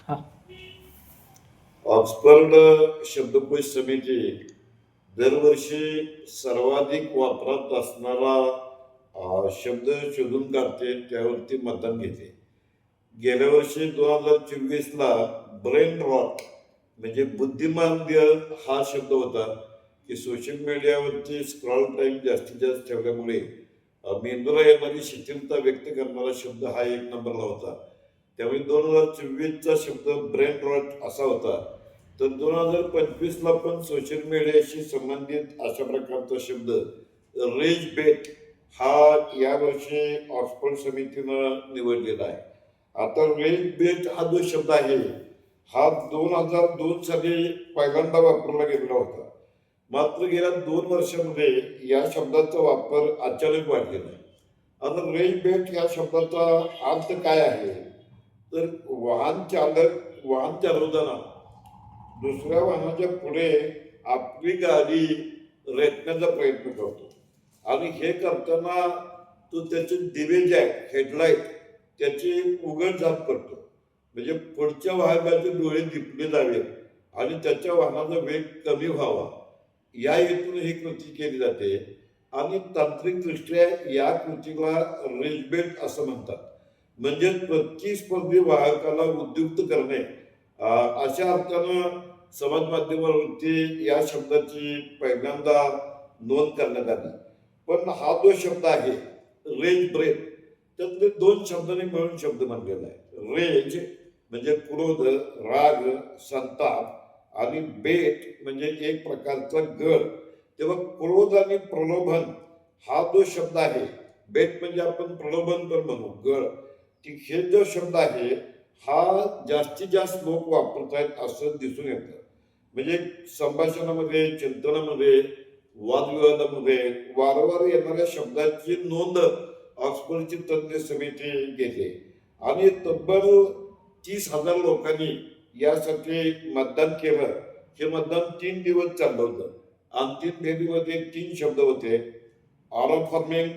हा. ऑक्सफर्ड शब्दकोश समिती दरवर्षी सर्वाधिक वापरात असणारा शब्द शोधून काढते, त्यावरती मतदान घेते. गेल्या वर्षी 2024ला ब्रेन रॉट म्हणजे बुद्धिमांद्य हा शब्द होता की सोशल मीडियावरती स्क्रॉल टाईम जास्तीत जास्त ठेवल्यामुळे मेंदूला येणारी शिथिलता व्यक्त करणारा शब्द हा एक नंबरला होता. त्यामुळे 2024चा शब्द ब्रेन रॉट असा होता. तर 2025ला पण सोशल मीडियाशी संबंधित अशा प्रकारचा शब्द रेज बेट हा यावर्षी ऑक्सफर्ड समितीनं निवडलेला आहे. आता रेज बेट हा जो शब्द आहे हा 2002 साली पहिल्यांदा वापरला गेलेला होता. मात्र गेल्या 2 वर्षांमध्ये या शब्दाचा वापर अचानक वाढलेला आहे. आता रेज बेट या शब्दाचा अर्थ काय आहे, तर वाहन चालवताना दुसऱ्या वाहनाच्या पुढे आपली गाडी रेटण्याचा प्रयत्न करतो आणि हे करताना तो त्याचे दिवे जे आहेत हेडलाईट त्याची उघड झाप करतो, म्हणजे पुढच्या वाहनाचे डोळे दिपले जावेत आणि त्याच्या वाहनाचा वेग कमी व्हावा या हेतून ही कृती केली जाते. आणि तांत्रिकदृष्ट्या या कृतीला रेजबेल्ट असं म्हणतात. म्हणजे प्रतिस्पर्धी वाहकाला उद्युक्त करणे अशा अर्थानं समाज माध्यमावरती या शब्दाची पहिल्यांदा नोंद करण्यात आली. पण हा जो शब्द आहे रेज ब्रेथ त्यातले 2 शब्दांनी मिळून शब्द बनलेला आहे. रेज म्हणजे क्रोध, राग, संताप आणि बेट म्हणजे एक प्रकारचा गड. तेव्हा क्रोध आणि प्रलोभन हा जो शब्द आहे, बेट म्हणजे आपण प्रलोभन पण म्हणू, गड, की हे जो शब्द आहे हा जास्तीत जास्त लोक वापरत आहेत असं दिसून येतं. म्हणजे संभाषणामध्ये, चिंतनामध्ये, वादविवादामध्ये वारंवार येणाऱ्या शब्दाची नोंद ऑक्सफर्डची तज्ञ समिती घेते आणि तब्बल 30,000 लोकांनी यासाठी मतदान केलं. हे मतदान 3 दिवस चाललं होतं. अंतिम फेरीमध्ये 3 शब्द होते, ऑरल फार्मिंग,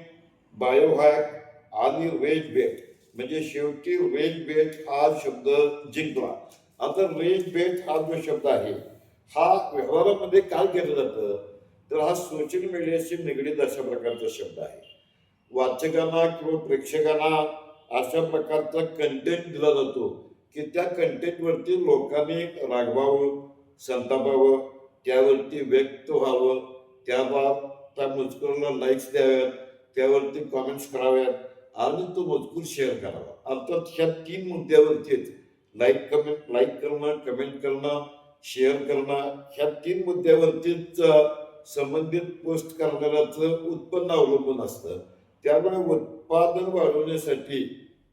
बायोहॅक आणि रेज बेट. म्हणजे शेवटी रेज बेट हा शब्द जिंकला. आता रेज बेट हा जो शब्द आहे हा व्यवहारामध्ये काय केलं जातं, तर हा सोशल मीडियाशी निगडीत अशा प्रकारचा शब्द आहे. वाचकांना किंवा प्रेक्षकांना अशा प्रकारचा कंटेंट दिला जातो की त्या कंटेंटवरती लोकांनी रागवावं, संतापावं, त्यावरती व्यक्त व्हावं, त्या मजकुराला लाईक्स द्याव्यात, त्यावरती कॉमेंट्स कराव्यात आणि तो मजकूर शेअर करावा. अर्थात ह्या 3 मुद्द्यावरतीच लाईक करणं, कमेंट करणं, शेअर करणं, ह्या 3 मुद्द्यावरतीच संबंधित पोस्ट करणाऱ्याचं उत्पन्न अवलंबून असतं. त्यामुळे उत्पादन वाढवण्यासाठी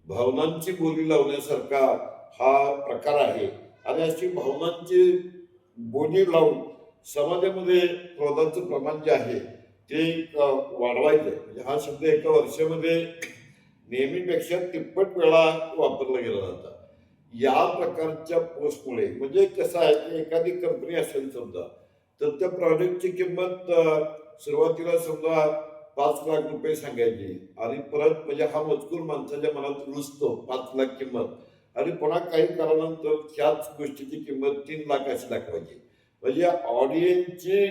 भावनांची बोली लावण्यासारखा हा प्रकार आहे आणि अशी भावनांची बोली लावून समाजामध्ये क्रोधाचं प्रमाण जे आहे ते वाढवायचं. म्हणजे हा शब्द एका वर्षामध्ये नेहमीपेक्षा तिप्पट वेळा वापरला गेला जातो. या प्रकारच्या पोस्टमुळे म्हणजे कसं आहे की एखादी कंपनी असेल समजा, तर त्या प्रॉडक्टची किंमत सुरुवातीला समजा 5 लाख रुपये सांगायची आणि परत म्हणजे हा मजकूर माणसाच्या मनात रुजतो 5 लाख किंमत आणि पुन्हा काही काळानंतर ह्याच गोष्टीची किंमत 3 लाख अशी दाखवायची. म्हणजे ऑडियन्सची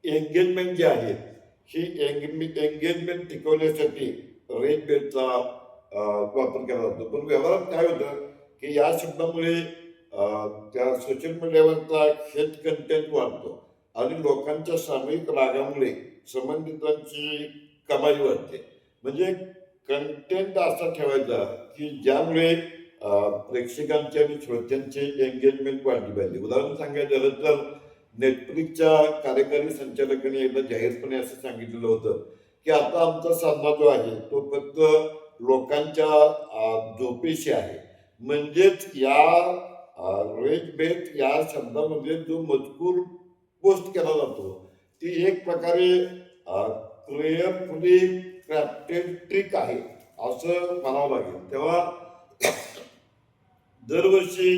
एंगेजमेंट जी आहे ही एंगेजमेंट टिकवण्यासाठी रेट बेटचा वापर केला जातो. पण व्यवहारात काय होतं की या शब्दामुळे त्या सोशल मीडियावरचा हेट कंटेंट वाढतो आणि लोकांच्या सामूहिक रागामुळे संबंधितांची कमाई वाढते. म्हणजे कंटेंट असा ठेवायचा की ज्यामुळे प्रेक्षकांची आणि श्रोत्यांची एंगेजमेंट वाढली पाहिजे. उदाहरण सांगायचं झालं तर नेटफ्लिक्सच्या कार्यकारी संचालकांनी एकदा जाहीरपणे असं सांगितलेलं होतं की आता आमचा सामना जो आहे तो फक्त लोकांच्या झोपेशी आहे. म्हणजेच या रेज बेट या शब्दामध्ये जो मजकूर पोस्ट केला जातो ती एक प्रकारे क्रिएटफुली क्राफ्टेड ट्रिक आहे असं म्हणावं लागेल. तेव्हा दरवर्षी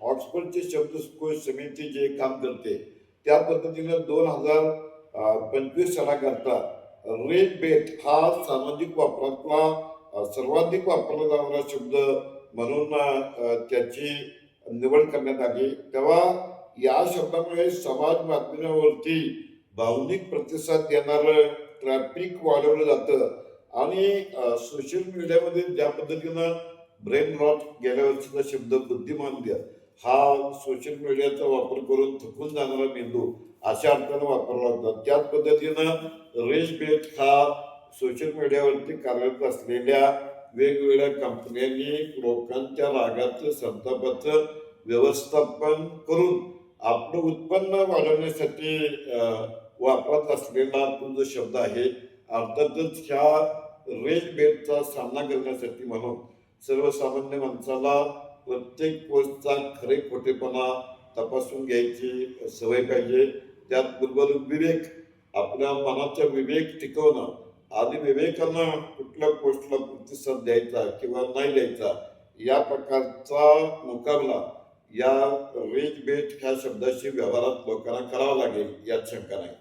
ऑक्सफर्डचे शब्दकोश समिती जे काम करते त्या पद्धतीने 2025 सालाकरता रेज बेट हा सामाजिक वापरातला सर्वाधिक वापरला जाणारा शब्द म्हणून त्याची निवड करण्यात आली. तेव्हा या शब्दामुळे समाज माध्यमावरती भावनिक प्रतिसाद देणारं ट्रॅफिक वाढवलं जातं आणि सोशल मीडियामध्ये ज्या पद्धतीनं ब्रेन रॉट गेल्या वर्षीचा शब्द बुद्धिमांद्य हा सोशल मीडियाचा वापर करून थकून जाणारा मेंदू अशा अर्थानं वापरला होता. त्याच पद्धतीनं रेज बेट हा सोशल मीडियावरती कार्यरत असलेल्या वेगवेगळ्या कंपन्यांनी लोकांच्या रागाचं संतापाचं व्यवस्थापन करून आपलं उत्पन्न वाढवण्यासाठी वापरत असलेला तो जो शब्द आहे. अर्थातच ह्या रेज बेटचा सामना करण्यासाठी म्हणून सर्वसामान्य माणसाला प्रत्येक पोस्टचा खरे खोटेपणा तपासून घ्यायची सवय पाहिजे. त्याचबरोबर विवेक, आपल्या मनाचा विवेक टिकवणं आणि विवेकानं कुठल्या पोस्टला प्रतिसाद द्यायचा किंवा नाही द्यायचा या प्रकारचा मुकाबला या रेज बेट ह्या शब्दाशी व्यवहारात लोकांना करावा लागेल यात शंका नाही.